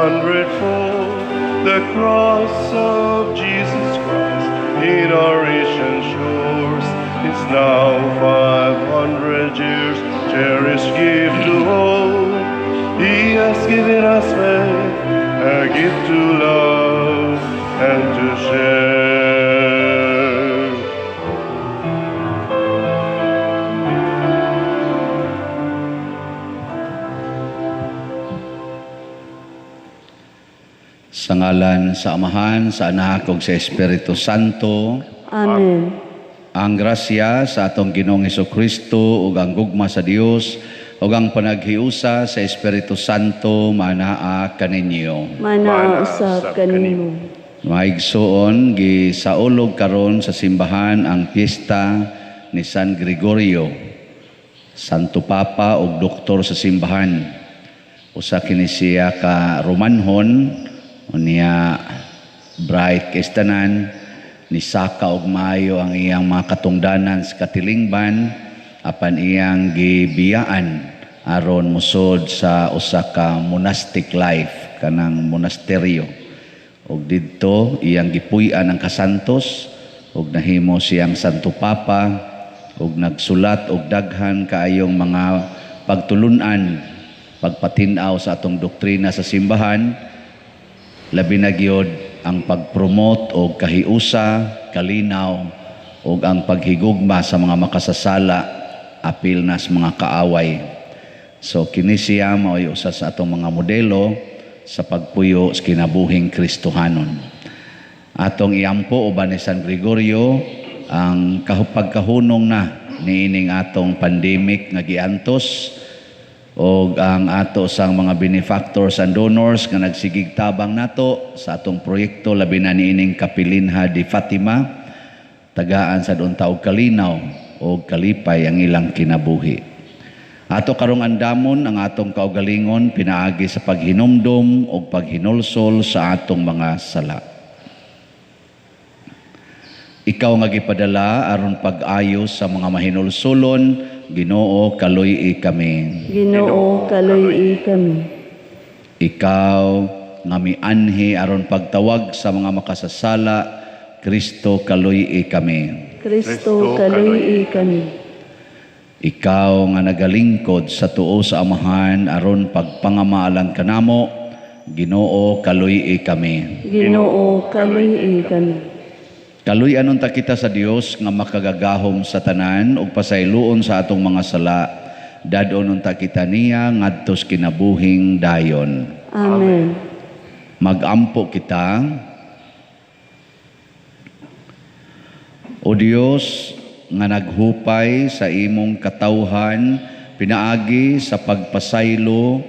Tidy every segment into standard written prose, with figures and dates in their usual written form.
100-fold. The cross of Jesus Christ in our ancient shores is now 500 years cherished gift to hold. He has given us faith, a gift to love and to share. Sa ngalan sa Amahan, sa Anak ug sa Espiritu Santo. Amen. Ang grasya sa atong Ginoong Hesukristo ug ang gugma sa Dios ug ang panaghiusa sa Espiritu Santo manaa kaninyo. Manaa usab kanimo. Maigsoon gisaulog karon sa simbahan ang piyesta ni San Gregorio, Santo Papa ug doktor sa simbahan. Usa kini siya ka Romanhon unya bright kestanan ni saka og maayo ang iyang mga katungdanan sa katilingban apan iyang gibiyaan aron musod sa usa ka monastic life kanang monasteryo ug didto iyang gipuy-an ang kasantos ug nahimo siyang Santo Papa ug nagsulat og daghan kaayong mga pagtulun-an pagpatin-aw sa atong doktrina sa simbahan. Labi na gyud ang pag-promote o kahiusa, kalinaw o ang paghigugma sa mga makasasala apil na sa mga kaaway. So kini siya mao'y usa sa atong mga modelo sa pagpuyo sa kinabuhing Kristohanon. Atong iampo uban ni San Gregorio ang pagkahunong na niining atong pandemic nga giantos o ang ato sang mga benefactors and donors nga nagsigig tabang nato sa atong proyekto labi na niining Kapilinha di Fatima tagaan sa dunta og kalinaw o kalipay ang ilang kinabuhi. Ato karong andamon ang atong kaugalingon pinaagi sa paghinumdom o paghinulsol sa atong mga sala. Ikaw nga gipadala aron pag-ayos sa mga mahinulsolon, Ginoo kaluy-i kami. Ginoo kaluy-i kami. Ikaw nga mianhi aron pagtawag sa mga makasasala, Kristo kaluy-i kami. Kristo kaluy-i kami. Ikaw nga nagalingkod sa tuo sa Amahan aron pagpangamaalan kanamo, Ginoo kaluy-i kami. Ginoo kaluy-i kami. Kaluy-anon ta kita sa Dios nga makagagahom sa tanan ug pasayloon sa atong mga sala. Dadonon ta kita niya ngadtos kinabuhing dayon. Amen. Magampo kita. O Dios nga naghupay sa imong katawhan pinaagi sa pagpasaylo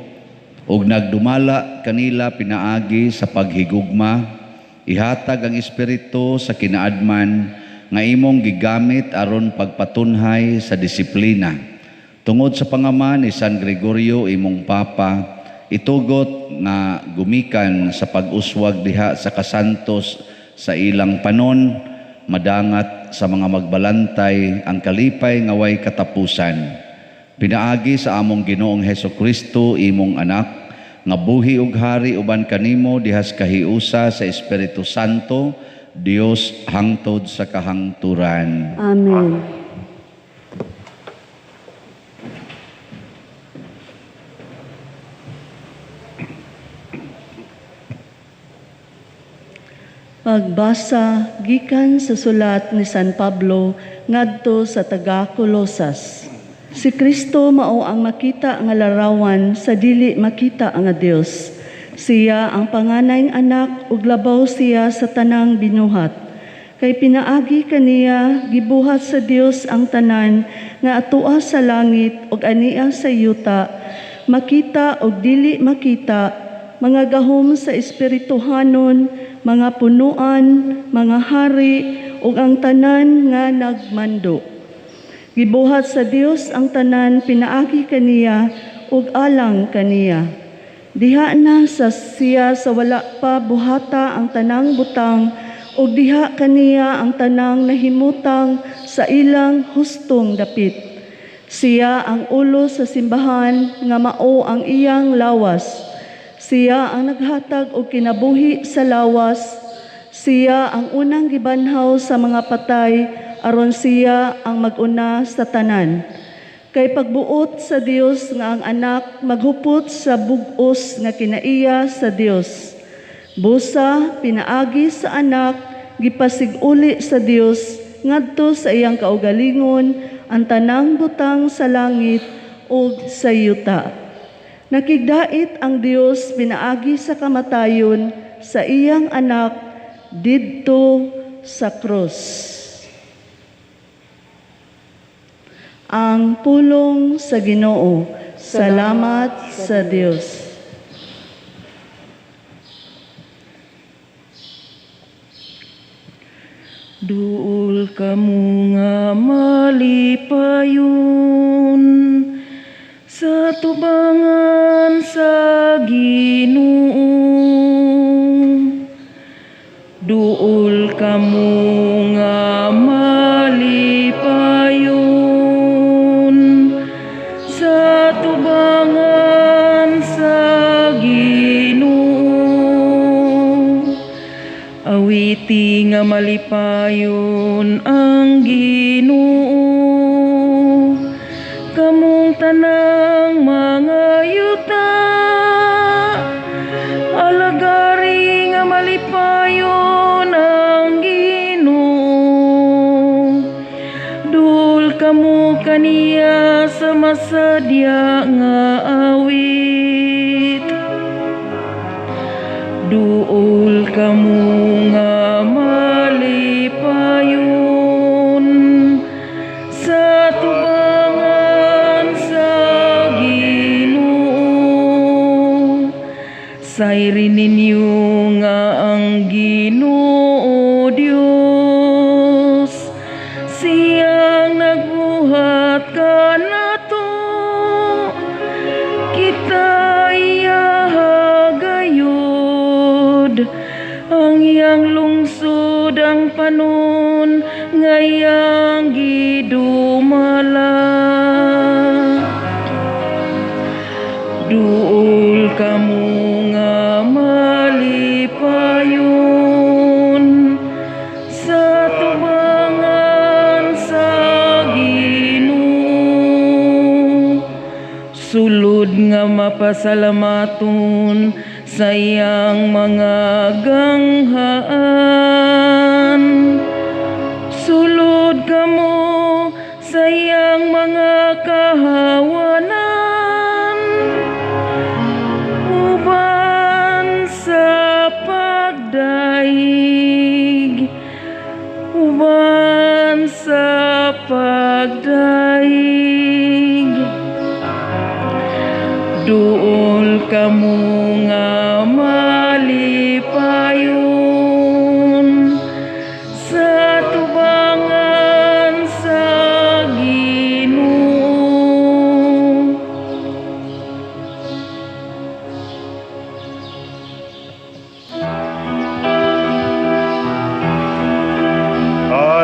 ug nagdumala kanila pinaagi sa paghigugma. Ihatag ang Espiritu sa kinaadman nga imong gigamit aron pagpatunhay sa disiplina. Tungod sa pangaman ni San Gregorio imong Papa, itugot nga gumikan sa pag-uswag diha sa kasantos sa ilang panon, madangat sa mga magbalantay ang kalipay nga way katapusan. Pinaagi sa among Ginoong Hesukristo imong anak, nga buhi ug hari uban kanimo dihas kahiusa sa Espiritu Santo, Dios hangtod sa kahangturan. Amen. Pagbasa gikan sa sulat ni San Pablo ngadto sa taga-Kolosas. Si Kristo mao ang makita nga larawan sa dili makita nga Dios. Siya ang panganayng anak ug labaw siya sa tanang binuhat. Kay pinaagi kaniya gibuhat sa Dios ang tanan nga atoa sa langit ug ania sa yuta, makita ug dili makita, mga gahom sa espirituhanon, mga punuan, mga hari ug ang tanan nga nagmando. Gibuhat sa Dios ang tanan pinaagi kaniya ug alang kaniya. Diha na sa siya sa wala pa buhata ang tanang butang ug diha kaniya ang tanang nahimutang sa ilang hustong dapit. Siya ang ulo sa simbahan nga mao ang iyang lawas. Siya ang naghatag og kinabuhi sa lawas. Siya ang unang gibanhaw sa mga patay aron siya ang mag-una sa tanan. Kay pagbuot sa Dios nga ang anak maghupot sa bug-os nga kinaiya sa Dios. Busa pinaagi sa anak gipasiguli sa Dios ngadto sa iyang kaugalingon ang tanang butang sa langit ug sa yuta. Nakigdait ang Dios pinaagi sa kamatayon sa iyang anak didto sa krus. Ang pulong sa Ginoo. Salamat sa Dios. Duol kamu nga malipayon sa tubangan sa Ginoo. Duol kamu nga malipayon sa tubangan sa Ginoo. Awiti nga malipayon ang Ginoo, kamong tanang mga yuta. Alagari nga malipayon ang Ginoo, dul kamo kaniya sa masadya nga awit. Duol kamu nga malipayon sa tubangan sa Ginoo. Sayri ninyo nga ang Ginoo Dios, siyang nagbuhat kanato. Kita iyahagayod ang iyang lungsod ang panon ngayang gidumala. Duol kamu nga malipayon sa tubangan sa Ginoo. Sulod nga mapasalamaton sa iyang mga ganghaan. Sulod kamo sa iyang mga kahawanan. Uban sa pagdaig, uban sa pagdaig. Duol kamu nga malipayon sa tubangan sa Ginoo.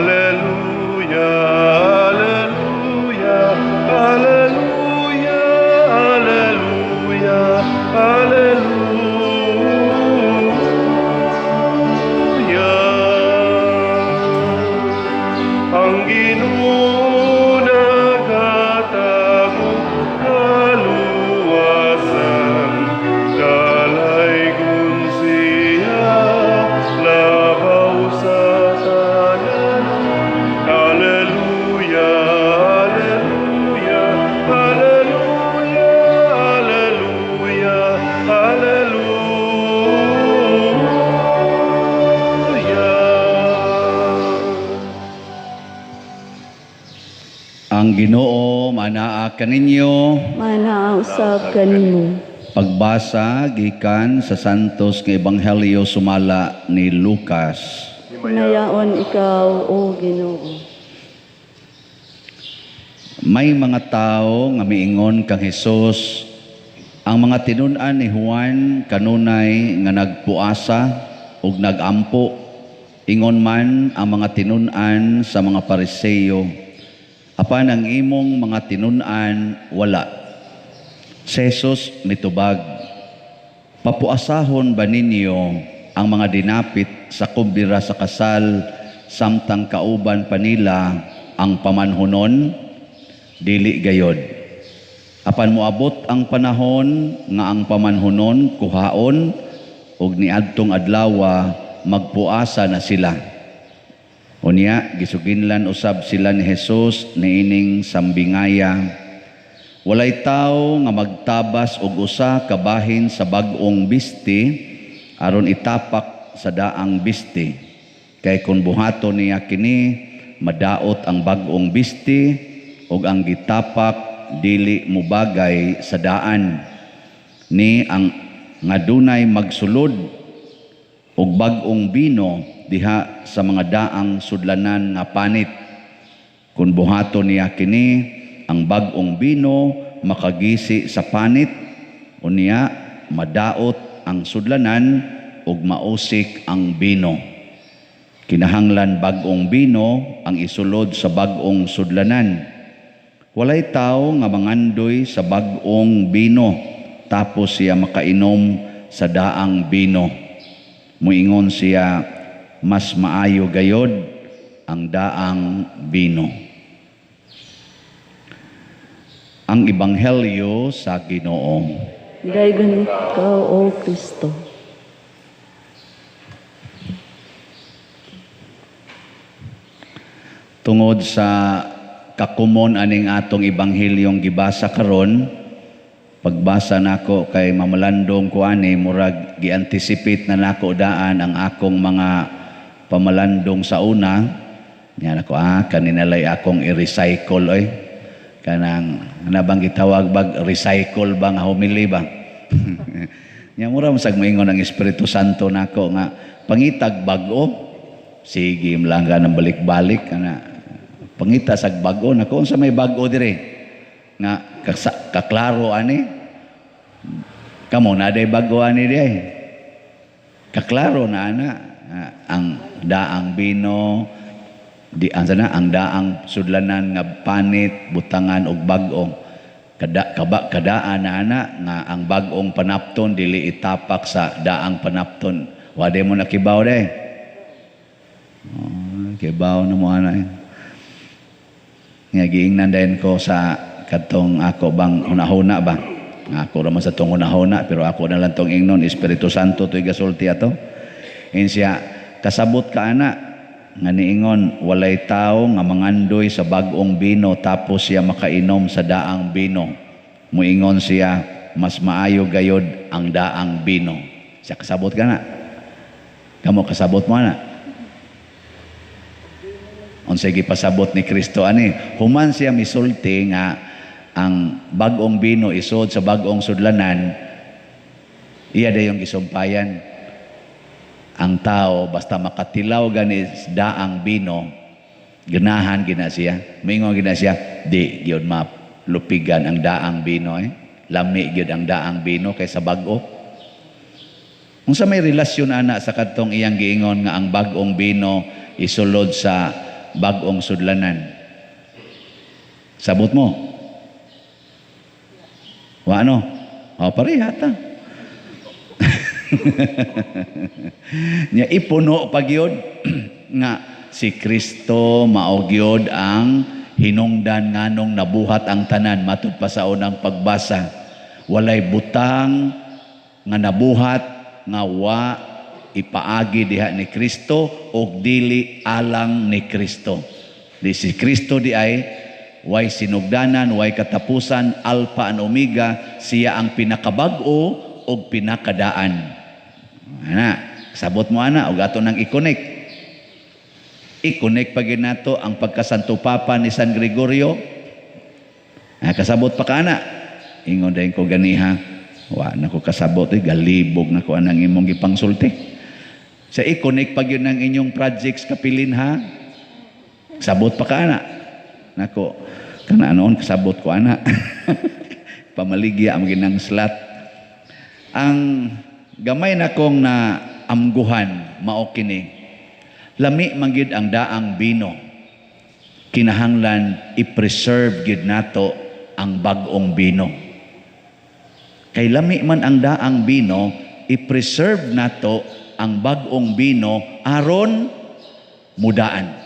Hallelujah, hallelujah, hallelujah, hallelujah, hallelujah. Ang Ginoo naghatag kaluwasan, dalaygon siya labaw sa tanan. Hallelujah, hallelujah, hallelujah, hallelujah, hallelujah. Ang Ginoo manaa kaninyo. Manausab kanimo. Pagbasa gikan sa Santos nga Ebanghelyo sumala ni Lucas. Nayaon ikaw, O Ginoo. May mga tao nga miingon kang Hesus, ang mga tinun-an ni Juan kanunay nga nagpuasa ug nagampo, ingon man ang mga tinun-an sa mga Pariseo. Apan ang imong mga tinun-an wala. Si Jesus mitubag, Papuasahon ba ninyo ang mga dinapit sa kumbira sa kasal samtang kauban pa nila ang pamanhunon? Dili gayod. Apan moabot ang panahon nga ang pamanhunon kuhaon ug niadtong adlaw magpuasa na sila. Unya gisuginlan usab sila ni Jesus niining sambingaya. Walay tawo nga magtabas og usa ka bahin sa bag-ong bisti aron itapak sa daang bisti. Kay kun buhaton niya kini madaot ang bag-ong bisti ug ang gitapak dili mubagay sa daan. Ni ang nga dunay magsulod og bag-ong bino diha sa mga daang sudlanan nga panit. Kun buhaton niya kini ang bag-ong bino makagisi sa panit, unya madaot ang sudlanan ug mausik ang bino. Kinahanglan bag-ong bino ang isulod sa bag-ong sudlanan. Walay tawo nga mangandoy sa bag-ong bino tapos siya makainom sa daang bino. Muingon siya, mas maayo gayod ang daang bino. Ang Ebanghelyo sa Ginoo. Daygon ikaw, O Kristo. Tungod sa kakumon aning atong Ebanghelyong gibasa karon, pagbasa nako kay mamalandong ko ani murag gi-anticipate na nako daan ang akong mga pamalandong sa una. Nya nako kanina lay akong i-recycle oy. Kanang nabang gitawag bag recycle ba nga homily ba? Nya mura masag moingon ang Espiritu Santo nako nga pangitag bag-o. Sige mlangga nang balik-balik kana pangita sag bag-o nako unsa may bag-o dire nga kaklaro ani kamo na day bag-o ani dire kaklaro na ana ang daang bino di ang daang sudlanan nga panit butangan og bag-o kadaan na ana nga ang bag-ong panapton dili itapak sa daang panapton wade mo nakibaw day kibaw na mo ana nga giingnan din ko sa katong ako bang hunahuna ba ako ra man sa tong hunahuna pero ako na lang tong ingnon Espiritu Santo toy gasulti ato insya kasabot ka ana nga niingon walay tawo nga mangandoy sa bag-ong bino tapos siya makainom sa daang bino. Muingon siya mas maayo gayod ang daang bino. Siya kasabot ka na. Kamo kasabot mo na. Unsay gipasabot ni Kristo ani human siya misulti nga ang bag-ong bino isod sa bag-ong sudlanan iya dayong gisumpayan. Ang tao basta makatilaw gani daang bino ganahan gina siya mingon gina siya di gyud malupigan ang daang bino lami gyud ang daang bino kaysa bag-o. Unsa may relasyon ana sa kadtong iyang giingon nga ang bag-ong bino isulod sa bag-ong sudlanan? Sabot mo wa ano pareha ta. Nya ipuno pagyod nga si Kristo mao gyud ang hinungdan nganong nabuhat ang tanan matud pa sa unang pagbasa walay butang nga nabuhat nga wa ipaagi diha ni Kristo og dili alang ni Kristo. Di si Kristo di ay way sinugdanan way katapusan alpha and omega siya ang pinakabag-o og pinakadaan. Ana, sabot mo ana og ato nang i-connect. I-connect pa gid nato ang pagkasanto papa ni San Gregorio. Kasabot pa ka ana. Ingon dayon ko ganiha. Wa na ko kasabot galibog na ko anang imong gipangsulti. Sa i-connect pa gyud nang inyong projects kapilin ha. Sabot pa ka ana. Nako kana noon kasabot ko ana. Pamaligya ang ginang slot. Ang gamay na kong na amguhan mao kini lami man gid ang daang bino kinahanglan i-preserve gid nato ang bag-ong bino kay lami man ang daang bino i-preserve nato ang bag-ong bino aron mudaan.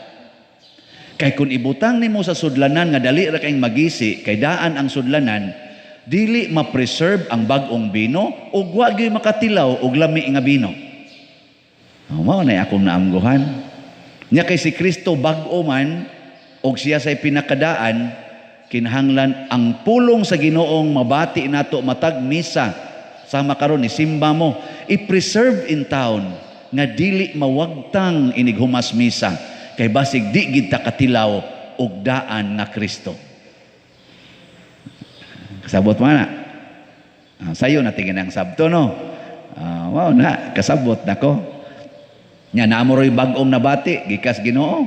Kay kung ibutang nimo sa sudlanan nga dali ra kayong magisi, kay daan ang sudlanan, dili ma-preserve ang bag-ong bino ug wa gyud makatilaw og lami nga bino. Mao na akong naamguhan. Nya kay si Kristo bag-o man og siya say pinakadaan, kinahanglan ang pulong sa Ginoong mabati nato matag misa sama karon ni simba mo, i-preserve in town nga dili mawagtang inig humas misa kay basig di gid ta katilaw og daan nga Kristo. Kasabot man na. Sayo na tingin ang sabto no. Wow na, kasabot na ko. Nya naamoroy bag-ong nabati gikas Ginoo.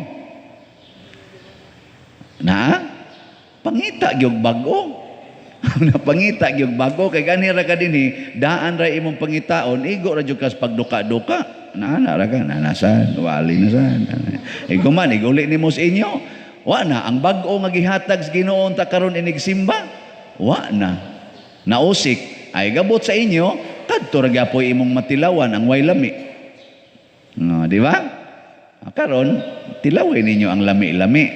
Na pangita gyud bag-o. Napangita gyud bag-o kay gani ra ka dinhi daan ra imong pangitaon igo ra jud kas pagduka-duka. Naana ra ka nanasan wali na san. Igo man iguli nimo sa inyo. Wa na ang bag-o nga gihatag sa Ginoo ta karon inig simba. Wa na. Nausik ay gabot sa inyo kadto ra gyapon imong matilawan ang way lami. No, di ba? Karon tilawin ninyo ang lami-lami.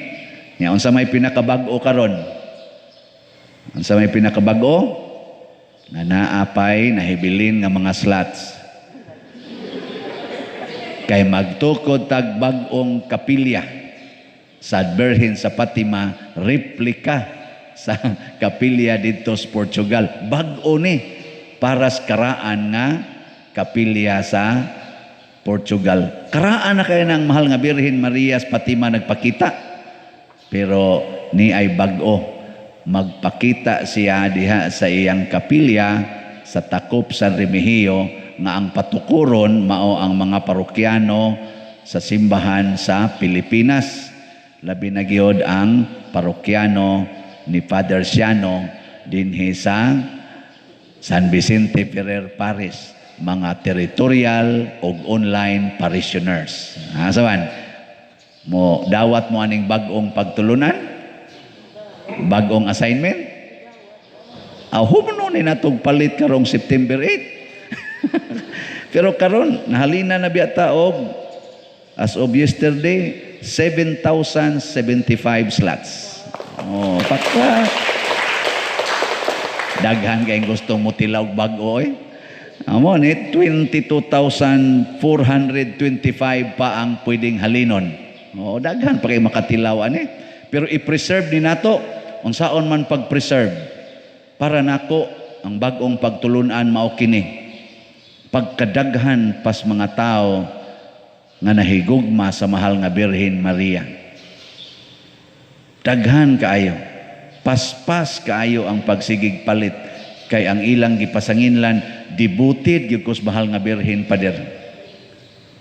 Nya unsa may pinakabag-o karon? Unsa may pinakabag-o? Na naapay nahibilin nga mga slots. Kay magtukod tag bag-ong kapilya sa Birhen sa Fatima, replika sa kapilya dito sa Portugal. Bag-o ni para sa karaan nga kapilya sa Portugal. Karaan na kayo ng mahal nga Birhen Maria sa Fatima nagpakita. Pero ni ay bag-o. Magpakita siya diha sa iyang kapilya sa takop sa Remigio nga ang patukuron mao ang mga parokyano sa simbahan sa Pilipinas. Labi na gyud ang parokyano ni Father Siano dinhi sa San Vicente Ferrer Parish, mga territorial o online parishioners. Saban mo dawat mo aning bag-ong pagtulunan, bag-ong assignment. Humno ni natong palit karong September 8. Pero karon nahalina na biya taog as of yesterday 7,075 slots. Oh, pakta. Daghan kayong gustong mutilaw bag-o Amo ni 22,425 pa ang pwedeng halinon. Oh, daghan pa kay makatilaw ani. Pero i-preserve ni nato unsaon man pag-preserve para nako ang bag-ong pagtulunan mao kini. Pagkadaghan pas mga tao nga nahigugma sa mahal nga Birhen Maria. Daghan kaayo. Paspas kaayo ang pagsigig palit kay ang ilang gipasanginlan devoted gyud kus mahal nga Birhen Pader.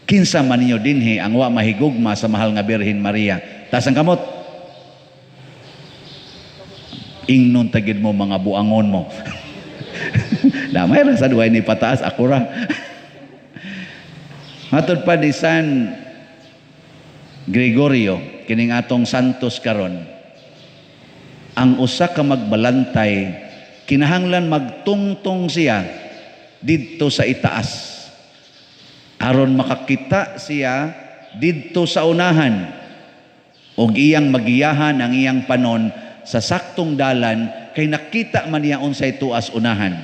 Kinsa man ninyo dinhi ang wa mahigugma sa mahal nga Birhen Maria. Tas ang kamot ingnon tagid mo mga buangon mo. Damay ra sa duay ni pataas ako ra. Matod pa ni San Gregorio kining atong santos karon. Ang usa ka magbalantay kinahanglan magtungtong siya didto sa itaas. Aron makakita siya didto sa unahan og iyang magiyahan ang iyang panon sa saktong dalan kay nakita man niya unsay tuas unahan.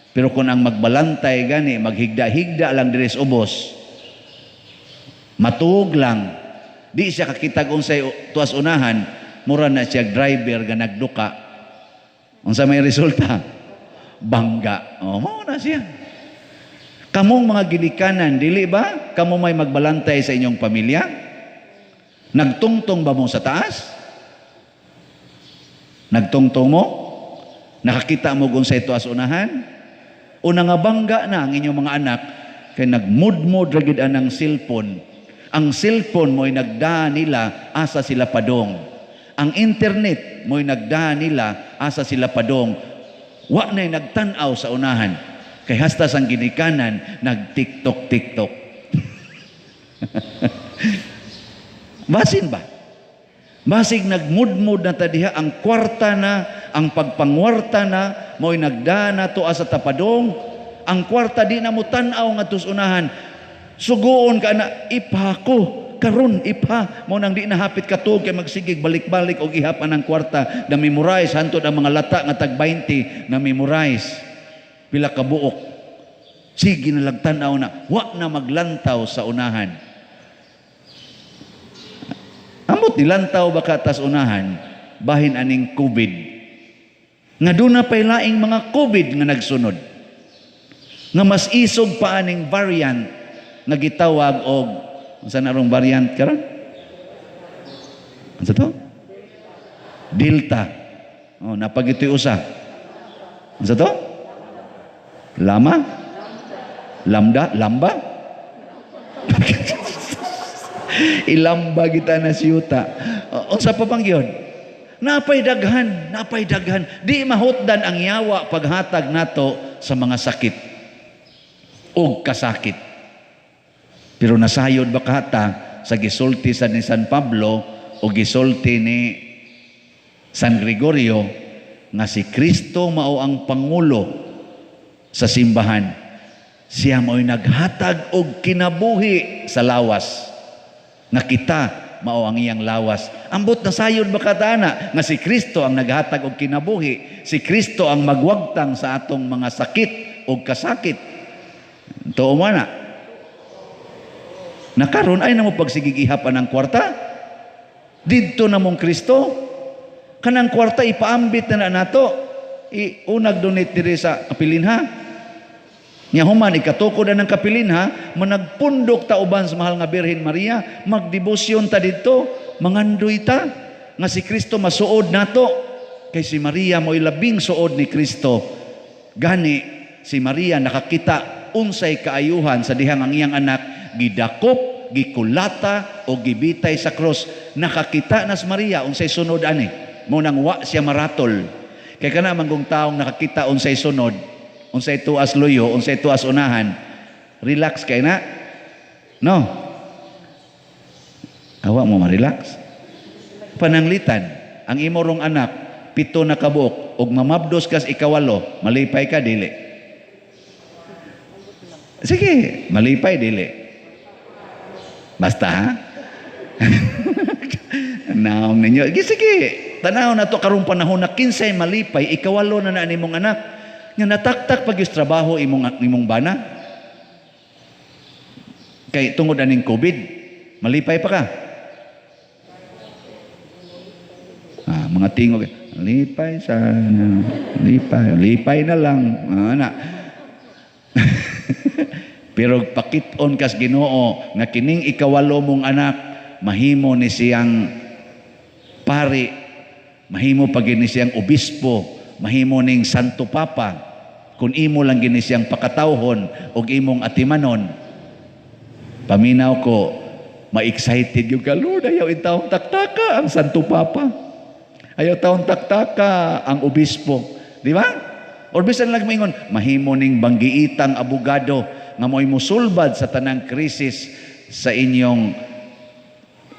Pero kung ang magbalantay gani maghigda-higda lang diri sa ubos, matuog lang, di siya kakita kung unsay tuas unahan, mura na siya driver nga nagduka. Unsa may resulta? Bangga. Mao na siya. Kamong mga ginikanan, dili ba? Kamo may magbalantay sa inyong pamilya? Nagtungtong ba mo sa taas? Nagtungtong mo? Nakakita mo kung sa tuas unahan? O nangabangga na ang inyong mga anak kay nagmudmod ra gid anang cellphone. Ang cellphone mo'y nagda nila asa sila padong. Ang internet mo'y nagda nila asa sila padong. Wa na'y nagtan-aw sa unahan. Kay hastas ang ginikanan nag-TikTok. Basin ba? Basig nagmudmod na tadiha ang kwarta na, ang pagpangwarta na, mo'y nagdana to asa tapadong, Ang kwarta di na mo tan-aw nga unahan. Suguon ka na ipa ko. Karon ipa mo nang di nahapit ka to kay magsigig balik-balik og ihapan ang kwarta na memorize hantod ang mga lata nga tag 20 na memorize. Pila ka buok. Sige na lang tan-aw na wa na maglantaw sa unahan. Amot nilantaw baka tas unahan bahin aning COVID. Nga doon na pay laing mga COVID nga nagsunod. Nga mas isog pa aning variant nga gitawag og unsa na rong variant karon? Unsa to? Delta. Oh, napagitoy usa. Unsa to? Lama? Lambda? Lamba? Ilamba kita na siyuta. Unsa pa bang yun? Napay daghan. Di mahutdan ang yawa paghatag nato sa mga sakit o kasakit. Pero nasayod ba kata sa gisulti sa ni San Pablo o gisulti ni San Gregorio nga si Kristo mao ang pangulo sa simbahan. Siya mao'y naghatag og kinabuhi sa lawas. Nga kita mao ang iyang lawas. Ambot na sayod ba katana nga si Kristo ang naghatag og kinabuhi. Si Kristo ang magwagtang sa atong mga sakit o kasakit. Tuo mo na. Nakaroon ay namo pagsigigihapan ng kwarta. Didto na mong Kristo. Kanang kwarta ipaambit na nato. Unag donate diri sa kapilinha. Nya human ikatukod na ng kapilinha, managpundok ta uban sa mahal nga Birhen Maria, magdebosyon ta didto, mangandoy ta nga si Kristo masuod nato. Kay si Maria mo'y labing suod ni Kristo. Gani si Maria nakakita unsay kaayuhan sa dihang ang iyang anak gidakop, gikulata o gibitay sa cross. Nakakita na si Maria unsay sunod ani. Mo nang wa siya maratol. Kay kana manggong taong nakakita unsay sunod, unsay tuas luyo, unsay tuas unahan, relax kay na. No. Awa mo ma-relax. Pananglitan, ang imo rong anak 7 na kabuok ug mamabdos kas ikawalo, malipay ka dili. Sige, malipay dili. Basta ha? Naong ninyo. Sige, tanaw na to karong panahon na kinsay malipay, ikawalo na imong anak. Nga nataktak pag yung trabaho imong bana. Kay tungod aning COVID, malipay pa ka. Mga tingog, lipay sana, lipay na lang. Na. Pero pakit-on kas Ginoo nga kining ikawalo mong anak mahimo ni siyang pari, mahimo pag ni siyang obispo, mahimo ning Santo Papa kung imo lang gini siyang pakatawhon o imong atimanon. Paminaw ko, ma-excited yung ka, Lord, ayaw itawang taktaka ang Santo Papa. Ayaw tawang taktaka ang obispo. Di ba? Or bisan lang maingon, mahimo ning banggiitang abogado nga mo'y musulbad sa tanang krisis sa inyong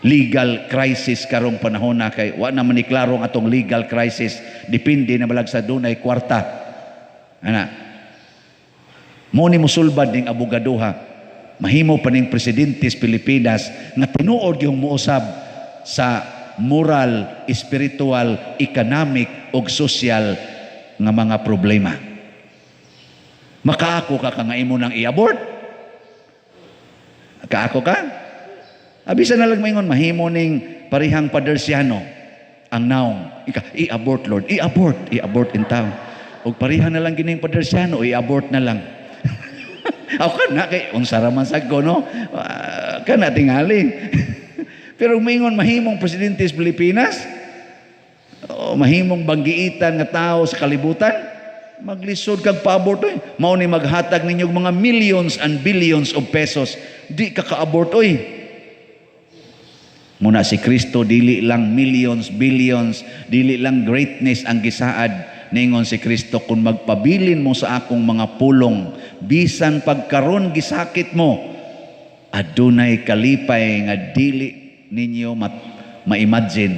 legal crisis karong panahon na kay wa na maniklarong atong legal crisis, depende na balag sa dunay kwarta. Ana, mo ni musulbad ning abogaduha, mahimo pa ning presidente sa Pilipinas nga tinuod yung muusab sa moral, spiritual, economic ug social nga mga problema. Makaako ka nga imo nang i-abort? Kaako ka? Abisa na lang maingon, mahimo ning parihang padersiano ang naong. I-abort, Lord. I-abort in town. O parihan na lang gining padersiano, i-abort na lang. Ako ka na, kay unsara man sagko, no? Ka na tingali. Pero maingon, mahimong presidente sa Pilipinas, mahimong banggiitan nga tao sa kalibutan, maglisod kag pa-abort, oy. Mao ni maghatag ninyong mga millions and billions of pesos. Di ka ka-abort, oy. Muna si Kristo, dili lang millions, billions, dili lang greatness ang gisaad. Ningon si Kristo, kung magpabilin mo sa akong mga pulong, bisan pagkaron gisakit mo, adunay kalipay nga dili ninyo ma-imagine.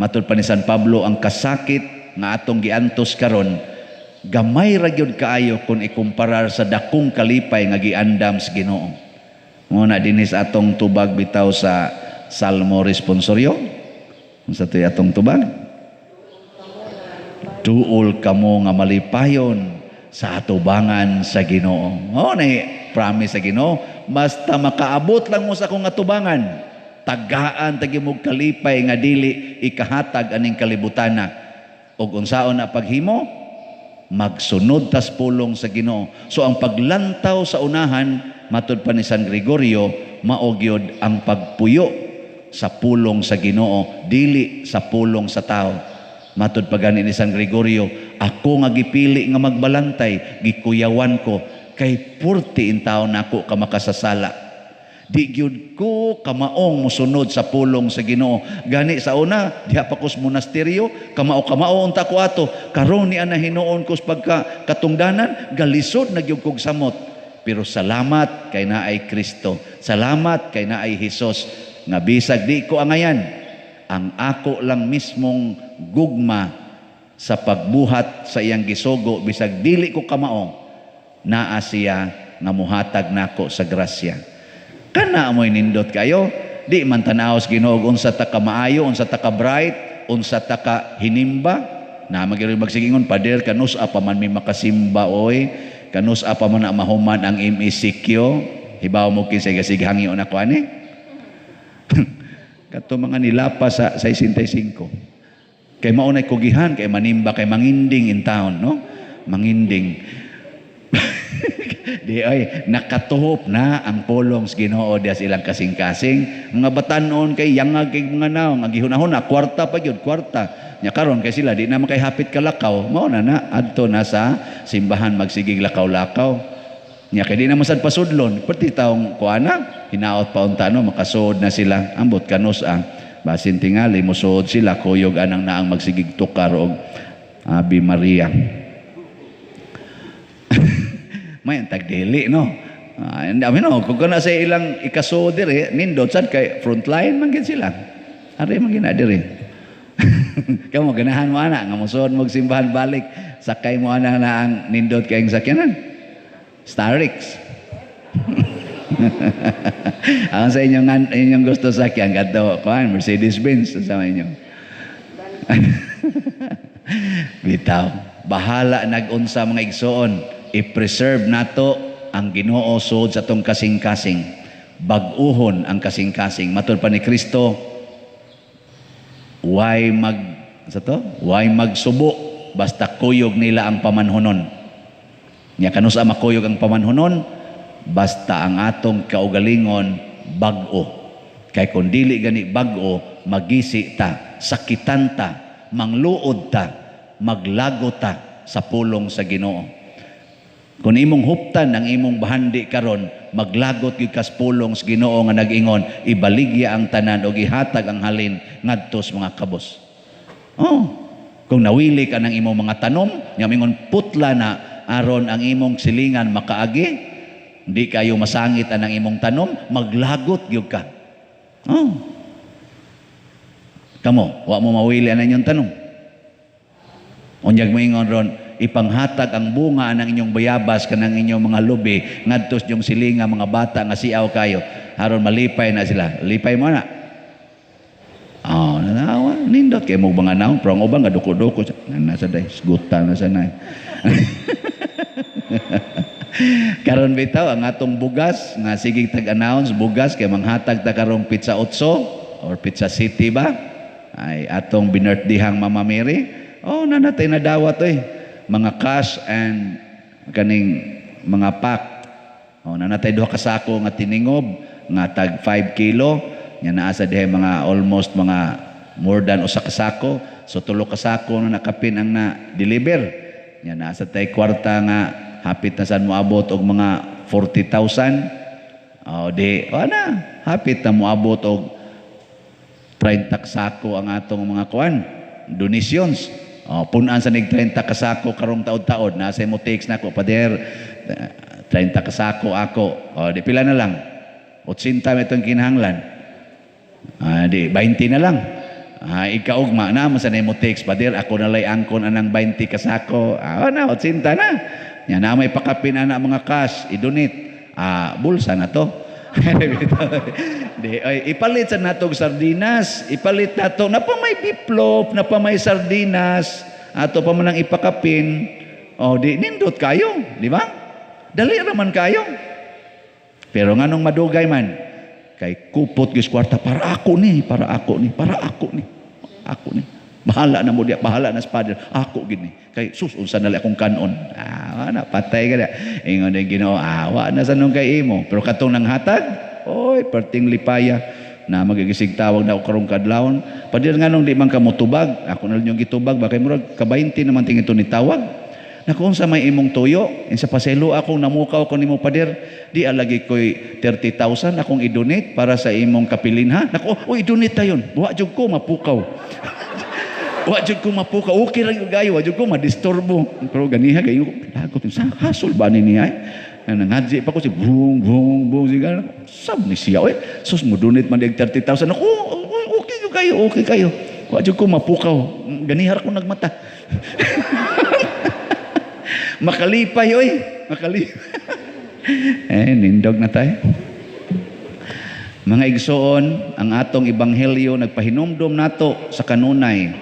Matud pa ni San Pablo, ang kasakit nga atong giantos karon, Gamay ra gyud kaayo kung ikumparar sa dakong kalipay nga giandam sa Ginoo. Muna dinis atong tubag bitaw sa Salmo Responsorio. Unsa toy atong tubag? Duol kamo nga malipayon sa atubangan sa Ginoo. Mao na promise sa Ginoo, basta makaabot lang mo sa akong atubangan, tagaan tagimog kalipay nga dili ikahatag aning kalibutana. Og unsaon na paghimo? Magsunod tas pulong sa Ginoo. So ang paglantaw sa unahan, matud pa ni San Gregorio, mao gyud ang pagpuyo sa pulong sa Ginoo, dili sa pulong sa tao. Matud pa gani ni San Gregorio, ako nga gipili nga magbalantay, gikuyawan ko kay 40 in taon nako ka makasasala. Di gyud ko kamaong musunod sa pulong sa Ginoo. Gani sa una, diha pa ko sa monasteryo, kamao unta ko ato. Karon ni ana hinuon ko sa pagka katungdanan, galisod na gyud kog samot. Pero salamat kay naay Kristo. Salamat kay naay Hesus nga bisag di ko angayan, ang ako lang mismong gugma sa pagbuhat sa iyang gisugo, bisag dili ko kamao, naa siya nga muhatag nako sa grasya. Kana amoy nindot kayo, di man tanaw sa Ginoo unsa ta ka maayo, unsa ta ka bright, unsa ta ka hinimba. Na magyud magsigingon, pader kanus pa man mi makasimba oy, kanus pa man na mahuman ang MECQ, hibaw mo kinsay gasighangi una ko ani. Kato mga nilapa sa 65. Kay maunay kugihan, kay manimba, kay manginding in town, no? Manginding. Di ay nakatuhop na ang pulong sa Ginoo diya silang kasing-kasing. Mga batanon kay yangag kay mga naong, ang gihunahon na kwarta pa gyud, kwarta. Nya karon kay sila di na makay hapit ka lakaw, mao na adto na sa simbahan magsigig lakaw-lakaw. Nya kay di na masad pasudlon, pati taong kuana, hinaot pa unta no, makasuod na sila. Ambot kanus ang basin tingali mosuod sila kuyog anang naang magsigig tukar og Ave Maria. May tagdili no. Amin no, kung kana sa ilang ikasuod diri, nindot sad kay frontline man gid sila. Ari man gina diri. Kamo ganahan mo ana nga mosuod mo simbahan balik, sakay mo ana na ang nindot kay ang sakyanan. Starix. Ang sa inyong gusto sakyan kadto kuan Mercedes-Benz sa inyo. Bitaw, bahala nag-unsa mga igsoon, i-preserve nato ang Ginoo sud sa tong kasing-kasing. Bag-uhon ang kasing-kasing. Matud pa ni Kristo, way magsubo basta kuyog nila ang pamanhonon. Nya kanusa makuyog ang pamanhonon, basta ang atong kaugalingon bag-o. Kay kung dili gani bag-o, magisi ta, sakitan ta, mangluod ta, maglago ta sa pulong sa Ginoo. Kung imong huptan ang imong bahandi karon, maglagot gyud kas pulong sa Ginoo nga nag-ingon, ibaligya ang tanan o ihatag ang halin ngadto sa mga kabos. Kung nawili ka ng imong mga tanom, nga mingon putla na aron ang imong silingan makaagi, hindi kayo masangit ang imong tanom, maglagot gyud ka. Kamo, wa mo mawili ang inyong tanom. Unyag mo ingon ron, ipanghatag ang bunga ng inyong bayabas kanang inyong mga lubi ngadto sa inyong silinga mga bata nga siaw kayo, aron malipay na sila. Lipay mo na. Nanawa, nindot kay mo mga naon, pero ang ubang nga duko-duko nasa day, sgutan na sanay. Karon bitaw ang atong bugas nga sige tag-announce bugas kay manghatag ta karong Pizza Otso or Pizza City ba ay atong binirthdayhang Mama Mary. Nanatay na dawat mga cash and kaning mga pack. Nanatay duha ka sako nga tiningob nga tag 5 kilo nya naa sa dihay mga almost mga more than usa ka sako. So 3 ka sako na nakapin ang na deliver. Nya naa sa tay kwarta nga hapit na saan moabot og mga 40,000. Hapit na moabot og 30 sako ang atong mga kuan, donations. Punan sa nig 30 ka sako karong taod-taod, nasa mo takes nako pader 30 ka sako ako. Di pila na lang. 80 itong kinahanglan. Di 20 na lang. Ikaw ugma na masanay mo text pader ako nalay angkon anang 20 kasako. Na otsinta na. Nya na may pakapin ana mga cash i-donate. Bulsa na to. Ipalit sa natog sardinas, ipalit nato na pa may biplop, na pa may sardinas, ato pa man ang ipakapin. Di nindot kayo, di ba? Dali raman kayo. Pero nganong madugay man, kay kupot gis kwarta para ako ni. Bahala na mo diya, bahala na sa father. Ako gini. Kay unsa na akong kanon. Patay ka na. Ingon na Ginoo, wa na sa nung kay imo. Pero katong nang hatag, perting lipaya na magigisig tawag na ako karong kadlawon. Padir nganong di man ka motubag. Ako na lang yung gitubag, bakay murag ka 20 naman ting ito ni tawag. Na kung sa may imong tuyo, sa paselo akong namukaw ko nimo pader, di alagi ko'y 30,000 akong i-donate para sa imong kapilin ha. Naku, i-donate tayon. Wa jud ko mapukaw. Wa jud ko mapukaw. Okay lang yung gayo, wa jud ko madisturbo. Pero ganiha kayo, lagot sa hasol ba ni niya? Nangadji pa ko si bung siga. Sab ni siya sus mo donate man dig 30,000. Naku, okay kayo. Wa jud ko mapukaw. Ganiha ko nagmata. Makalipay, makalipay. Nindog na tayo. Mga igsoon, ang atong ebanghelyo nagpahinumdom nato sa kanunay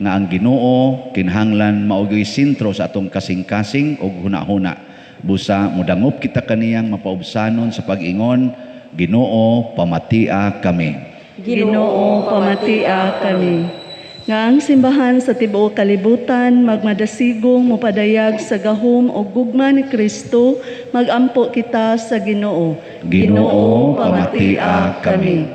nga ang Ginoo kinahanglan mao'y sentro sa atong kasing-kasing ug hunahuna. Busa mudangop kita kaniyang mapaubsanon sa pag-ingon, Ginoo pamatia kami. Ginoo pamatia kami. Nga ang simbahan sa tibuok kalibutan magmadasigong mopadayag sa gahom o gugma ni Kristo, magampo kita sa Ginoo. Ginoo pamatia kami.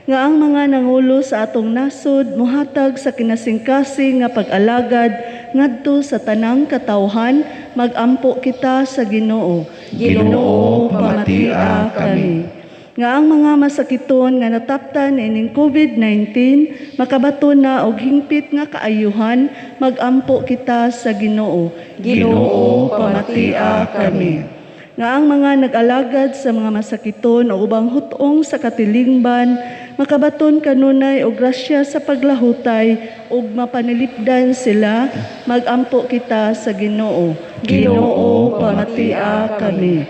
Nga ang mga nangulo sa atong nasod mohatag sa kinasingkasing nga pag-alagad ngadto sa tanang katawhan, magampo kita sa Ginoo. Ginoo pamatia kami. Nga ang mga masakiton nga nataptan ining COVID-19 makabaton na og hingpit nga kaayuhan, magampo kita sa Ginoo. Ginoo pamatia kami. Nga ang mga nag-alagad sa mga masakiton o ubang hutong sa katilingban makabaton kanunay og grasya sa paglahutay ug mapanilipdan sila, magampo kita sa Ginoo. Ginoo pamatia kami.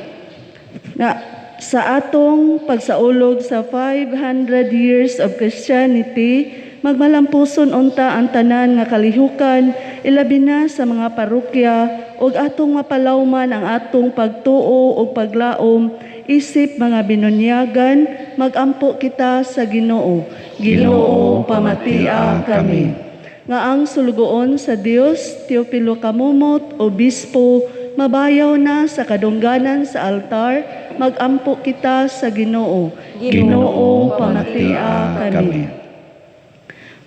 Na sa atong pagsaulog sa 500 years of Christianity, magmalampuson unta ang tanan nga kalihukan, ilabi na sa mga parokya, ug atong mapalawman ang atong pagtuo ug paglaom, isip mga binunyagan, magampo kita sa Ginoo. Ginoo pamatia kami. Nga ang sulugoon sa Dios, Teopilo Kamumot, Obispo, mabayaw na sa kadungganan sa altar, magampo kita sa Ginoo. Ginoo pamatia kami.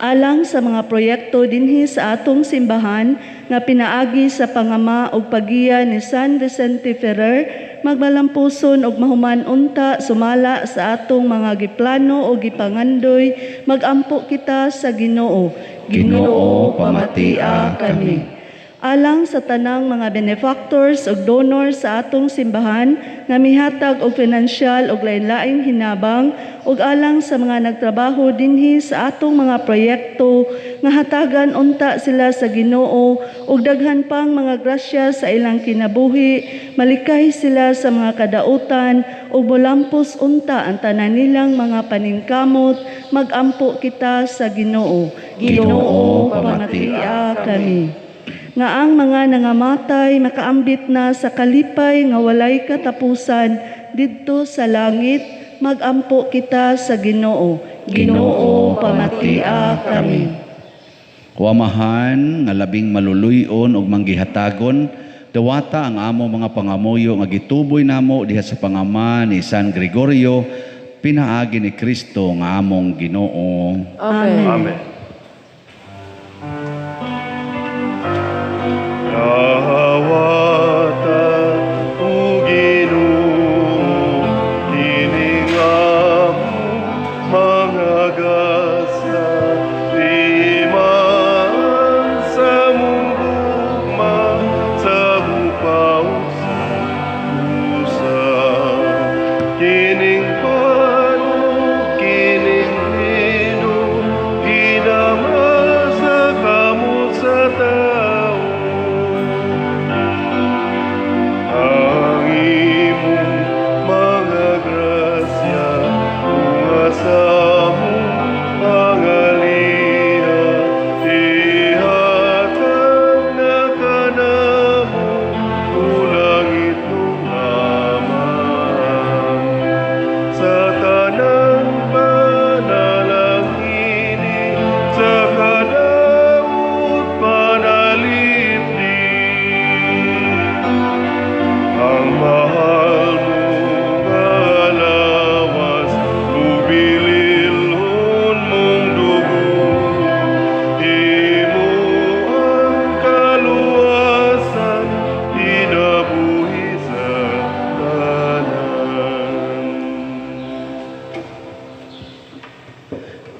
Alang sa mga proyekto dinhi sa atong simbahan nga pinaagi sa pangama ug pagiya ni San Vicente Ferrer, magmalampuson og mahuman unta sumala sa atong mga giplano o gipangandoy, magampo kita sa Ginoo. Ginoo pamatia kami. Alang sa tanang mga benefactors ug donors sa atong simbahan nga mihatag og pinansyal ug lain-laing hinabang, ug alang sa mga nagtrabaho dinhi sa atong mga proyekto nga hatagan unta sila sa Ginoo ug daghan pang mga grasya sa ilang kinabuhi, malikay sila sa mga kadautan ug molampos unta ang tanan nilang mga paningkamot, magampo kita sa Ginoo. Ginoo pamatia kami. Nga ang mga nangamatay makaambit na sa kalipay nga walay katapusan didto sa langit, magampo kita sa Ginoo. Ginoo pamatia kami. Kuamahan nga labing maluluyon ug manggihatagon, dawata ang amo mga pangamuyo nga gituboy namo diha sa pangama ni San Gregorio, pinaagi ni Kristo nga among Ginoo. Amen. Amen. Nawata o Ginoo, kining among mga gasa, di man sa mugma, sa upaw sa pusa. Kining pano, kining hino, hinamay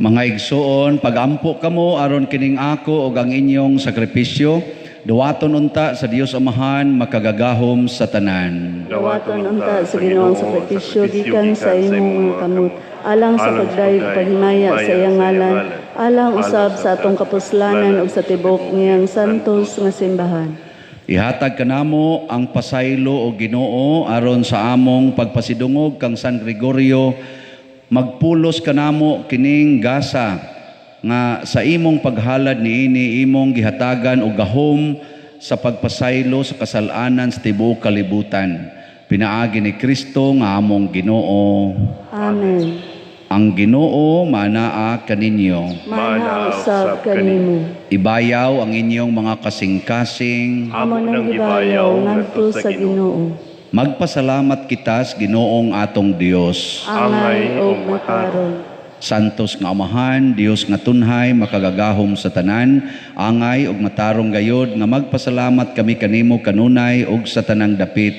Mga igsuon, pagampo kamo aron kining ako ug ang inyong sakripisyo, duwaton unta sa Dios Amahan makagagahom sa tanan. Dawaton unta sa Ginoong sakripisyo gikan sa imong mga kamot, alang sa pagdayeg paghimaya sa iyang ngalan, alang usab sa atong kapuslanan ug sa tibok niyang santos nga simbahan. Ihatag kanamo ang pasaylo o Ginoo aron sa among pagpasidungog kang San Gregorio, magpulos kanamo kining gasa nga sa imong paghalad niini imong gihatagan og gahom sa pagpasaylo sa kasalanan sa tibuok kalibutan. Pinaagi ni Kristo nga among Ginoo. Amen. Ang Ginoo manaa kaninyo. Mana usab kanimo. Ibayaw ang inyong mga kasing-kasing. Amo nang gibayaw ngadto sa Ginoo. Magpasalamat kita sa Ginoong atong Dios. Angay ug makaron. Santos nga Amahan, Dios nga tunhay, makagagahom sa tanan, angay ug matarong gayod nga magpasalamat kami kanimo kanunay ug sa tanang dapit.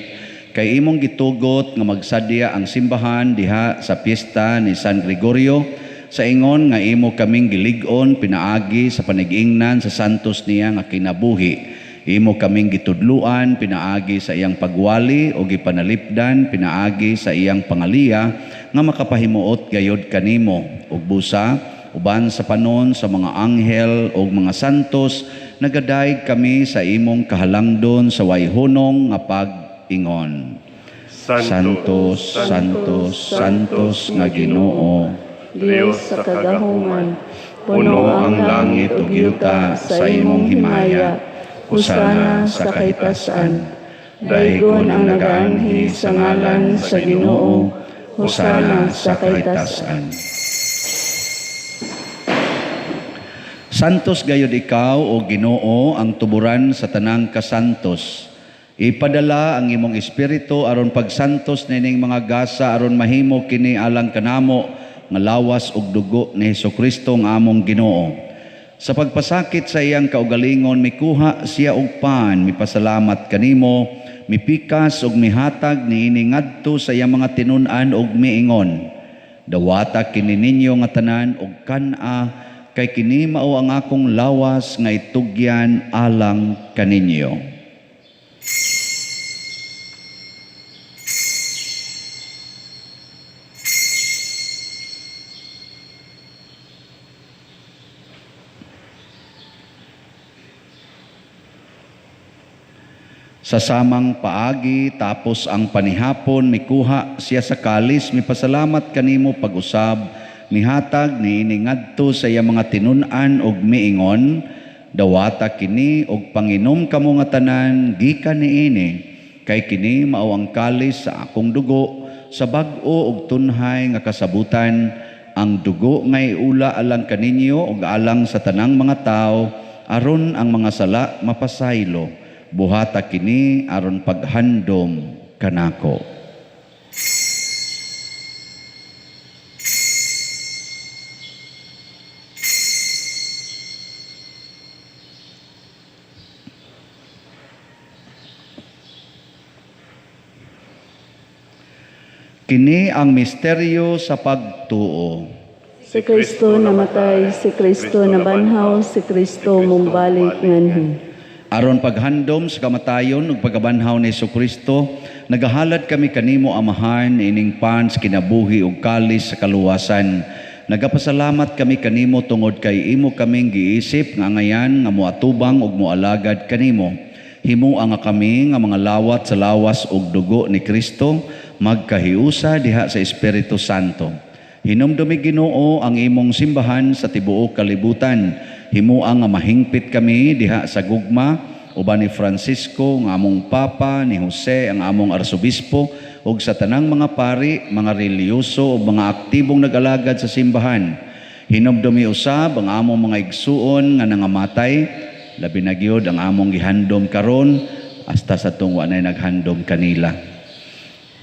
Kay imong gitugot nga magsadya ang simbahan diha sa piyesta ni San Gregorio, sa ingon nga imo kaming gilig-on pinaagi sa panag-ingnan sa santos niya nga kinabuhi. Imo kaming gitudluan pinaagi sa iyang pagwali o gipanalipdan pinaagi sa iyang pangaliya nga makapahimuot gayod kanimo ug busa uban sa panon sa mga anghel o mga santos nagadayeg kami sa imong kahalangdon sa wayhunong nga pag-ingon. Santos, Santos, Santos nga Ginoo, Dios sa kagahuman, puno ang langit ug yuta sa imong himaya. Husana sa kahitasan, daigon ang nagaanhi sa ngalan sa Ginoo, husana sa kahitasan. Santos gayud ikaw o Ginoo ang tuburan sa tanang kasantos. Ipadala ang imong espiritu aron pagsantos nining mga gasa aron mahimo kini alang kanamo nga lawas ug dugo ni Hesukristo nga among Ginoo. Sa pagpasakit sa iyang kaugalingon, mikuha siya og pan, mipasalamat kanimo, mipikas og mihatag niini ngadto sa iyang mga tinun-an og miingon. Dawata kini ninyo nga tanan og kan-a, kay kini mao ang akong lawas nga itugyan alang kaninyo. Sa samang paagi tapos ang panihapon mikuha siya sa kalis mipasalamat kanimo pag-usab mihatag niini ngadto sa iya mga tinun-an og miingon dawata kini og panginom kamo nga tanan gikan niini kay kini mao ang kalis sa akong dugo sa bag-o ug tunhay nga kasabutan ang dugo nga iula alang kaninyo ug alang sa tanang mga tawo aron ang mga sala mapasaylo. Buhata kini aron paghandom kanako. Kini ang misteryo sa pagtuo. Si Kristo namatay, si Kristo nabanhaw, si Kristo mumbalik nganhi. Aron paghandom sa kamatayon ug pagkabanhaw ni Hesukristo, nagahalad kami kanimo Amahan ining pan sa kinabuhi ug kalis sa kaluwasan. Nagapasalamat kami kanimo tungod kay imo kaming giisip nga ngayan nga moatubang ug moalagad kanimo. Himuang nga kami nga mga lawat sa lawas ug dugo ni Kristo magkahiusa diha sa Espiritu Santo. Hinumdumi Ginoo ang imong simbahan sa tibuok kalibutan. Himuang nga mahingpit kami diha sa gugma uban ni Francisco nga among Papa, ni Jose ang among Arsobispo ug sa tanang mga pari, mga reliyoso ug mga aktibong nag-alagad sa simbahan. Hinumdumi usab ang among mga igsuon nga nangamatay, labi na gyud ang among gihandom karon hasta sa tungwa na naghandom kanila.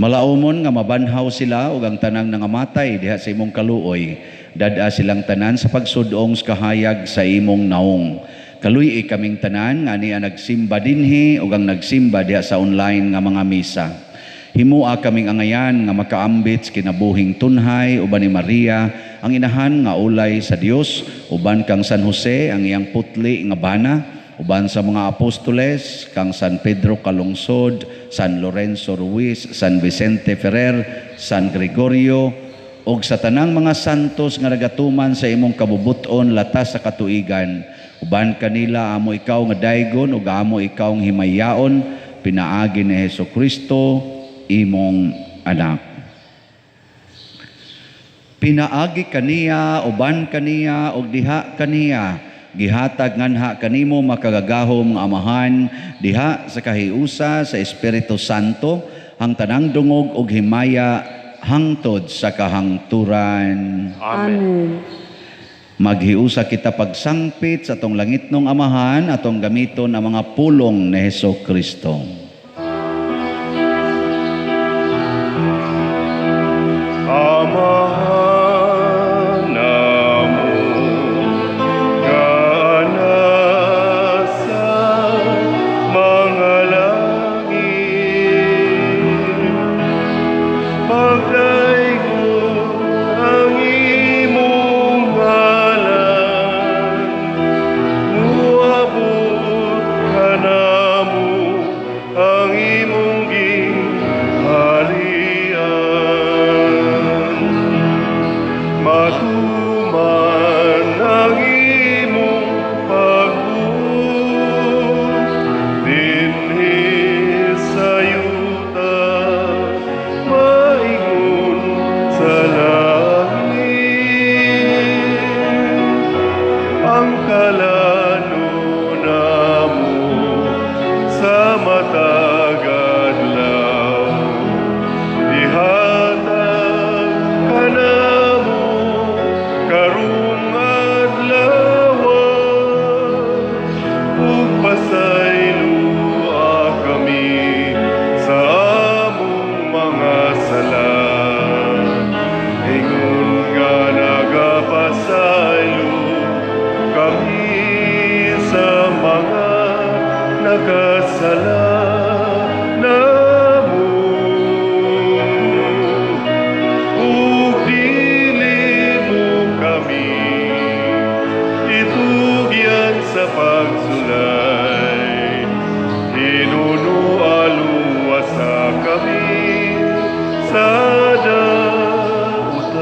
Malaumon nga mabanhaw sila ug ang tanang nangamatay diha sa imong kaluoy. Dada silang tanan sa pagsudong sa kahayag sa imong naong. Kaluy kaming tanan nga niya nagsimba dinhi ug ang nagsimba diha sa online nga mga misa. Himua kaming angayan nga makaambit sa kinabuhing tunhay uban ni Maria ang inahan nga ulay sa Dios, uban kang San Jose ang iyang putli nga bana, uban sa mga apostoles kang San Pedro Calungsod, San Lorenzo Ruiz, San Vicente Ferrer, San Gregorio, ug sa tanang mga santos nga nagatuman sa imong kabubuton latas sa katuigan, uban kanila amo ikaw nga daygon ug amo ikaw nga himayaon, pinaagi ni Hesukristo imong anak. Pinaagi kaniya, uban kaniya ug diha kaniya, gihatag nganha kanimo makagagahom nga amahan diha sa kahiusa sa Espiritu Santo, hang tanang dungog ug himaya hangtod sa kahangturan. Amen. Maghiusa kita pagsangpit sa atong langitnong amahan, atong gamiton ang mga pulong ni Hesukristo. Amahan namo kana sa mga langit, pagdaigong ang imong ngalan, muabot ka namo ang imong gingharian. Matuman ang imong pagbuot dinhi sa yuta, maingon sa langit. Ang kalano namo sa matag adlaw, ihatag ka namo karong adlawan, ug pasaylua kami sa among mga sala. Ingon nga nagapasaylo kami sa mga nakasala namo, ug dili mo kami itugyan sa pagsulay. Hinunualuwasa kami sa dautan.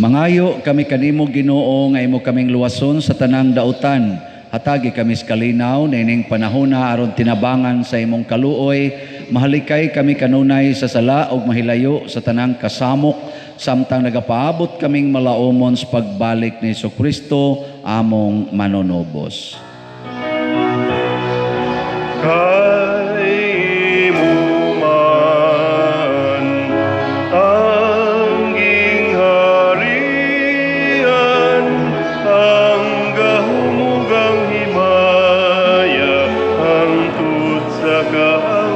Mangayo kami kanimo Ginoo nga imo kaming luwason sa tanang dautan. Hatagi kami sa kalinaw nining panahona aron tinabangan sa imong kaluoy. Mahalikay kami kanunay sa sala ug mahilayo sa tanang kasamok, samtang nagapaabot kaming malaumon sa pagbalik ni Hesukristo among manonobos. Kay imo man ang gingharian, ang gahumugang himaya hangtod sa kahangturan.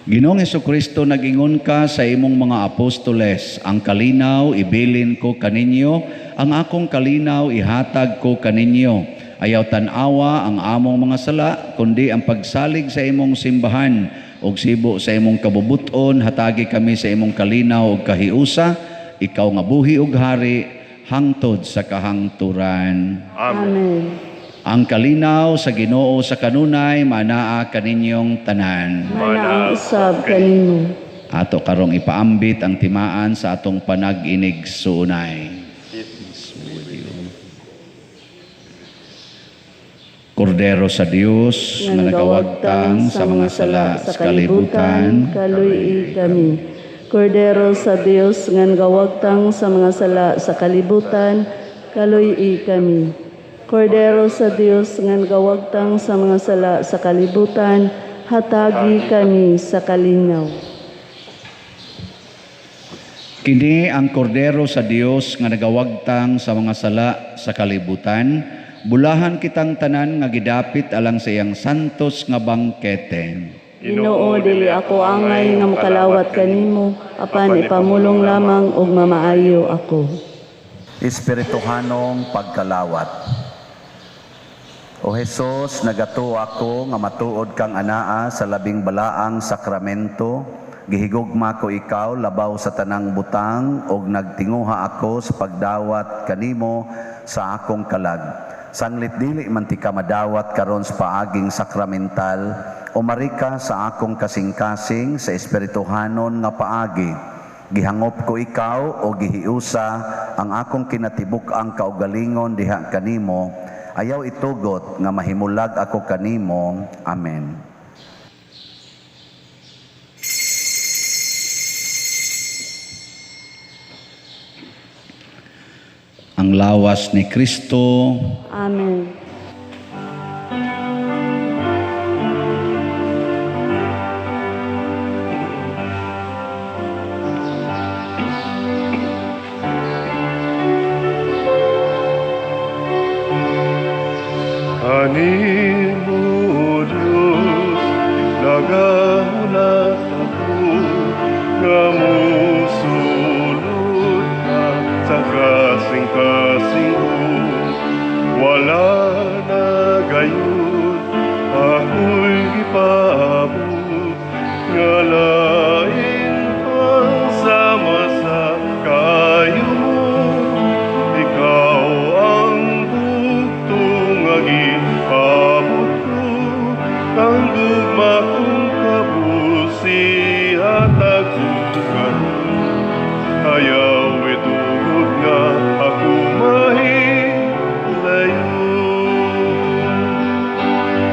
Ginoong Hesukristo, nagingon ka sa imong mga apostoles, ang kalinaw ibilin ko kaninyo, ang akong kalinaw ihatag ko kaninyo. Ayaw tanawa ang among mga sala, kundi ang pagsalig sa imong simbahan, ug sibo sa imong kabubuton, hatagi kami sa imong kalinaw ug kahiusa, ikaw nga buhi ug hari, hangtod sa kahangturan. Amen. Ang kalinaw sa Ginoo sa kanunay, manaa kaninyong tanan. Mana ang usab kanimo. Ato karong ipaambit ang timaan sa atong panag-inig suunay. Kordero sa Dios, nga nagawagtang sa mga sala sa kalibutan, kaluy kami. Kordero sa Dios, nga nagawagtang sa mga sala sa kalibutan, kaluy kami. Kordero sa Dios, nga nagawagtang sa mga sala sa kalibutan, hatagi kami sa kalinaw. Kini ang kordero sa Dios nga nagawagtang sa mga sala sa kalibutan. Bulahan kitang tanan nga gidapit alang sa iyang santos nga bangkete. Ginoo, dili ako angay nga makalawat kanimo, apan ipamulong lamang og mamaayo ako. Espirituhanong pagkalawat. O O Jesus, nagato ako nga matuod kang anaa sa labing balaang sakramento. Gihigugma ko ikaw labaw sa tanang butang og nagtinguha ako sa pagdawat kanimo sa akong kalag. Sanglit dili man ti ka madawat karon sa paaging sakramental, o marika sa akong kasing-kasing sa espirituhanon nga paagi. Gihangop ko ikaw o gihiusa ang akong kinatibuk-ang kaugalingon diha kanimo. Ayaw itugot nga mahimulag ako kanimo. Amen. Ang lawas ni Kristo. Amen. Kanimo Diyos, nagahulat ako, nga musulod ka sa kasing-kasing mo. Wala na gayon, ako'y ipaabot, nga lain pang sama sa kayo mo. Ikaw ang bugtong agipabot ko, ang gugma kong kabusi at agsugaron. Ayaw itugod nga ako mahilayo.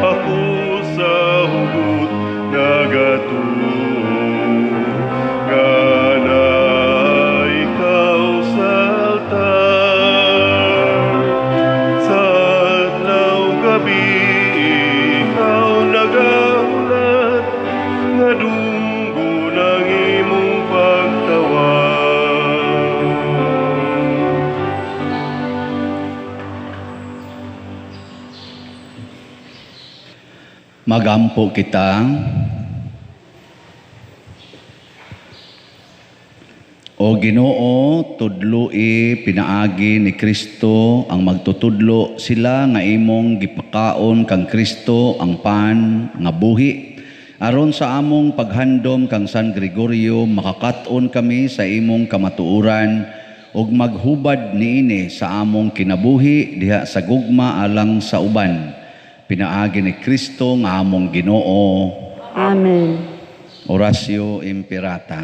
Ako sa hugot nagatuon, nga na ikaw sa altar. Sa adlaw gabi ikaw nagaulat, nga dunggo ng imong pagtawag. Magampo kita. O Ginoo, tudloi pinaagi ni Kristo ang magtutudlo sila nga imong gipakaon kang Kristo ang pan nga buhi. Aron sa among paghandom kang San Gregorio, makakaton kami sa imong kamatuoran ug maghubad niini sa among kinabuhi diha sa gugma alang sa uban. Pinaagi ni Kristo nga among Ginoo. Amen. Oratio Imperata.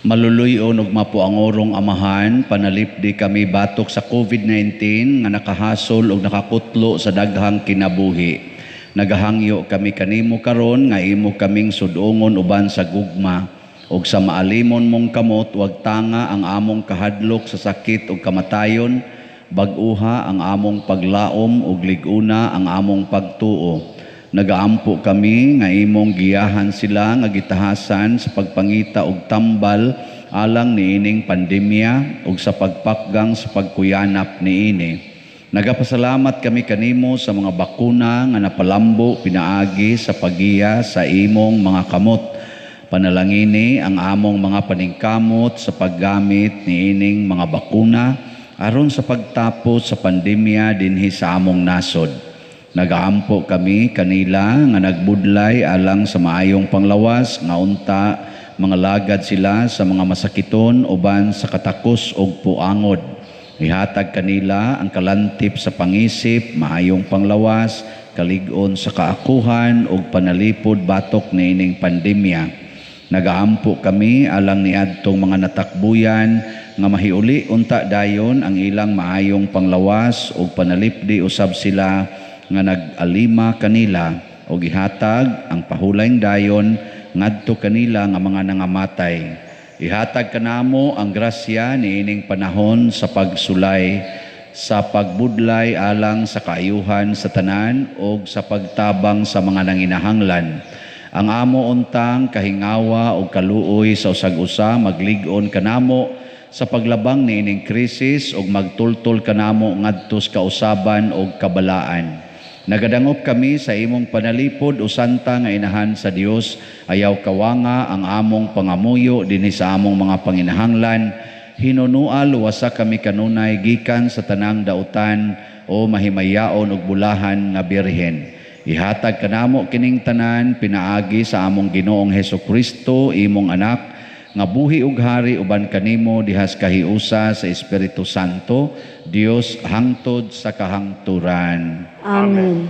Maluluyon ug mapuangorong Amahan, panalipdi kami batok sa COVID-19 nga nakahasol ug nakakutlo sa daghang kinabuhi. Nagahangyo kami kanimo karon nga imo kaming sudongon uban sa gugma, ug sa maalimon mong kamot wag tanga ang among kahadlok sa sakit ug kamatayon, bag-uha ang among paglaom ug lig-una ang among pagtuo. Nagaampo kami nga imong giyahan sila nga gitahasan sa pagpangita og tambal alang niining pandemya ug sa pagpakgang sa pagkuyanap niini. Nagapasalamat kami kanimo sa mga bakuna nga napalambo pinaagi sa pagiya sa imong mga kamot. Panalangini ang among mga paningkamot sa paggamit niining mga bakuna aron sa pagtapos sa pandemya dinhi sa among nasod. Nagaampo kami kanila nga nagbudlay alang sa maayong panglawas nga unta mga lagad sila sa mga masakiton uban sa katakos ug puangod. Ihatag kanila ang kalantip sa pangisip, maayong panglawas, kalig-on sa kaakuhan ug panalipod batok niining pandemya. Nagaampo kami alang niadtong mga natakbuyan nga mahiuli unta dayon ang ilang maayong panglawas ug panalipdi usab sila nga nag-alima kanila ug ihatag ang pahulayng dayon ngadto kanila nga mga nangamatay. Ihatag kanamo ang grasya niining panahon sa pagsulay, sa pagbudlay alang sa kaayuhan sa tanan ug sa pagtabang sa mga nanginahanglan. Ang amo untang kahingawa ug kaluoy sa usag-usa maglig-on kanamo sa paglabang niining krisis ug magtultol kanamo ngadto sa kausaban ug kabalaan. Nagadangop kami sa imong panalipod o santa nga inahan sa Dios, ayaw kawanga ang among pangamuyo dinhi sa among mga panginahanglan hinunua luwasa kami kanunay gikan sa tanang dautan o mahimayaon ug bulahan nga birhen. Ihatag kanamo kining tanan pinaagi sa among Ginoong Hesukristo imong anak nga buhi ug hari uban kanimo dihas kahiusa sa Espiritu Santo, Dios hangtod sa kahangturan. Amen.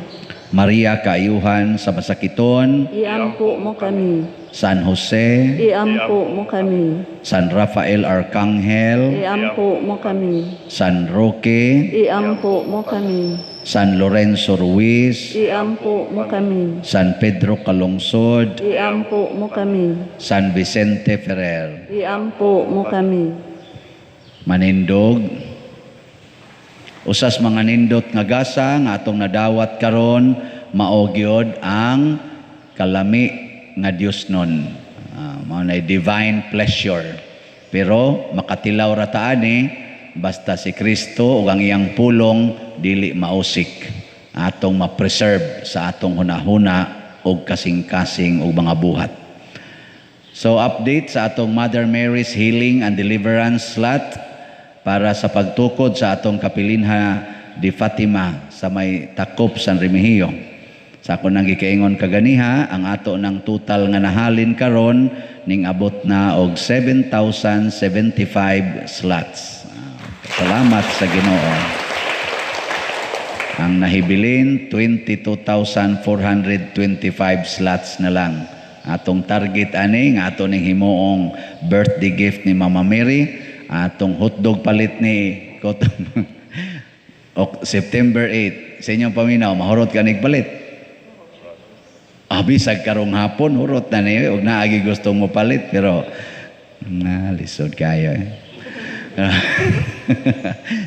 Maria kaayuhan sa masakiton, Iampo mo kami. San Jose, Iampo mo kami. San Rafael Arcangel, Iampo mo kami. San Roque, Iampo mo kami. San Lorenzo Ruiz, Iampo mo kami. San Pedro Calungsod, Iampo mo kami. San Vicente Ferrer. Iampo mo kami. Manindog, usas mga nindot nga gasa nga atong nadawat karon mao gyud ang kalami nga Dios nun. Mao na divine pleasure. Pero makatilaw ra ta ani basta si Kristo ug ang iyang pulong dili mausik. Atong ma-preserve sa atong hunahuna ug kasing-kasing ug mga buhat. So update sa atong Mother Mary's Healing and Deliverance slot para sa pagtukod sa atong kapilinha di Fatima sa may takop San Remigio. Sa ako nang gikaingon kaganiha, ang ato ng total nga nahalin karon ning abot na og 7,075 slots. Salamat sa Ginoo. Ang nahibilin 22,425 slots na lang. Atong target ani nga ato ning himuong birthday gift ni Mama Mary. Atong hotdog palit ni September 8 sa inyong paminaw, mahurot ka palit. Bisag karong hapon, hurot na niyo, huwag naagi gusto mo palit, pero lisod kayo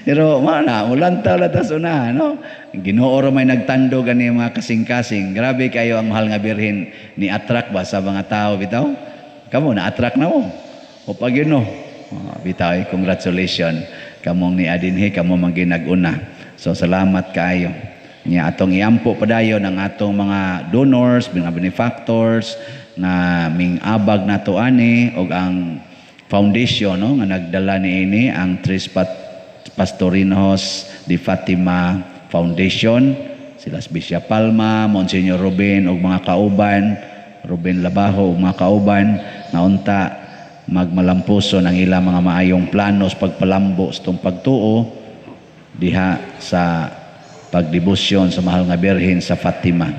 pero mana, ulantaw latas una, no? Ginoo may nagtando gani mga kasing-kasing. Grabe kayo ang mahal nga birhen ni attract ba sa mga tao bitaw? Kamo na-attract na mo. O pag yun, no? Bitaw, congratulations. Kamong ni Adinhe, kamo manginag-una. So, salamat kayo. Nya atong iampo padayon ang atong mga donors, mga benefactors, na ming abag na to ani, o ang foundation, no? Nga nagdala ni ini, ang Tres Pastorinos di Fatima Foundation. Sila Bishop Palma, Monsignor Ruben, o mga kauban, Ruben Labajo, o mga kauban, na unta, magmalampuso ng ilang mga maayong planos pagpalambo sa itong pagtuo diha sa pagdebosyon sa mahal nga birhen sa Fatima.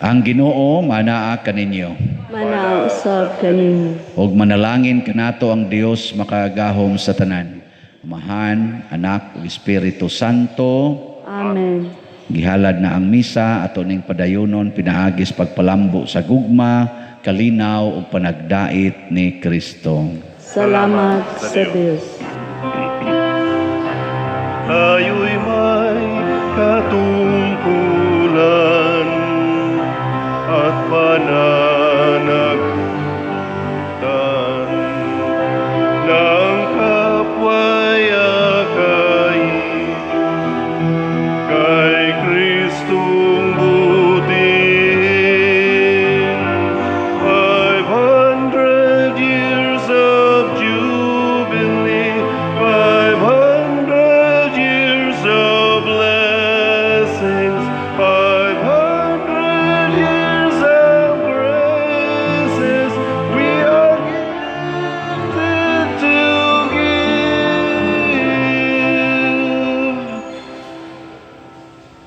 Ang Ginoo manaa kaninyo. Manaa usab kanimo. Og manalangin kanato ang Dios makagahom sa tanan. Amahan, Anak ug Espiritu Santo. Amen. Gihalad na ang misa ato ning padayonon pinaagis pagpalambo sa gugma, kalinaw ug panagdait ni Kristo. Salamat sa Dios.